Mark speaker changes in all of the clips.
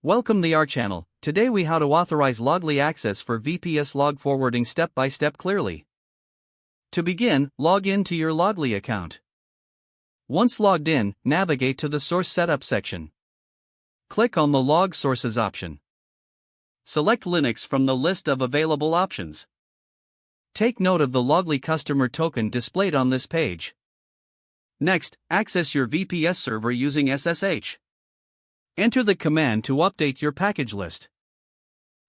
Speaker 1: Welcome to our channel. Today we how to authorize logly access for VPS log forwarding step by step clearly. To begin, log in to your logly account. Once logged in, navigate to the source setup section. Click on the log sources option. Select Linux from the list of available options. Take note of the logly customer token displayed on this page. Next, access your VPS server using SSH. Enter the command to update your package list.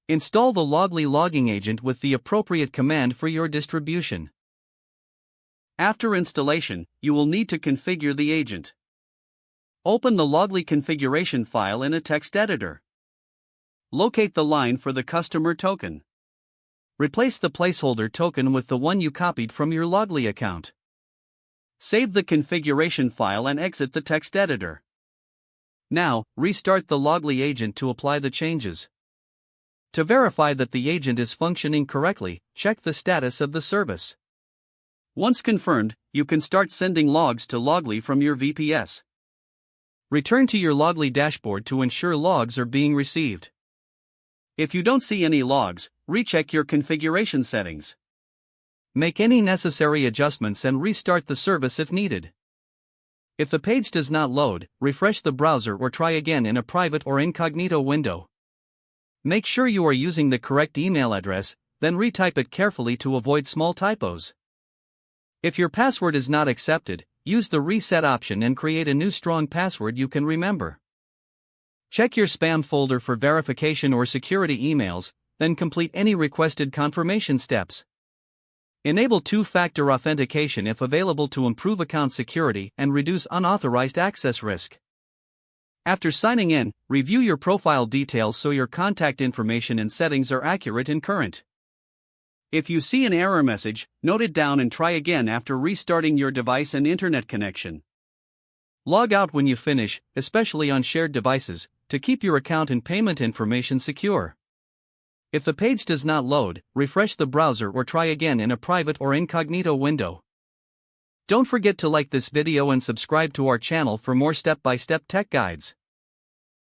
Speaker 1: Install the logly logging agent with the appropriate command for your distribution. After installation, you will need to configure the agent. Open the logly configuration file in a text editor. Locate the line for the customer token. Replace the placeholder token with the one you copied from your logly account. Save the configuration file and exit the text editor. Now, restart the logly agent to apply the changes. To verify that the agent is functioning correctly, check the status of the service. Once confirmed, you can start sending logs to logly from your VPS. Return to your logly dashboard to ensure logs are being received. If you don't see any logs, recheck your configuration settings. Make any necessary adjustments and restart the service if needed. If the page does not load, refresh the browser or try again in a private or incognito window. Make sure you are using the correct email address, then retype it carefully to avoid small typos. If your password is not accepted, use the reset option and create a new strong password you can remember. Check your spam folder for verification or security emails, then complete any requested confirmation steps. Enable two-factor authentication if available to improve account security and reduce unauthorized access risk. After signing in, review your profile details so your contact information and settings are accurate and current. If you see an error message, note it down and try again after restarting your device and internet connection. Log out when you finish, especially on shared devices, to keep your account and payment information secure. If the page does not load, refresh the browser or try again in a private or incognito window. Don't forget to like this video and subscribe to our channel for more step-by-step tech guides.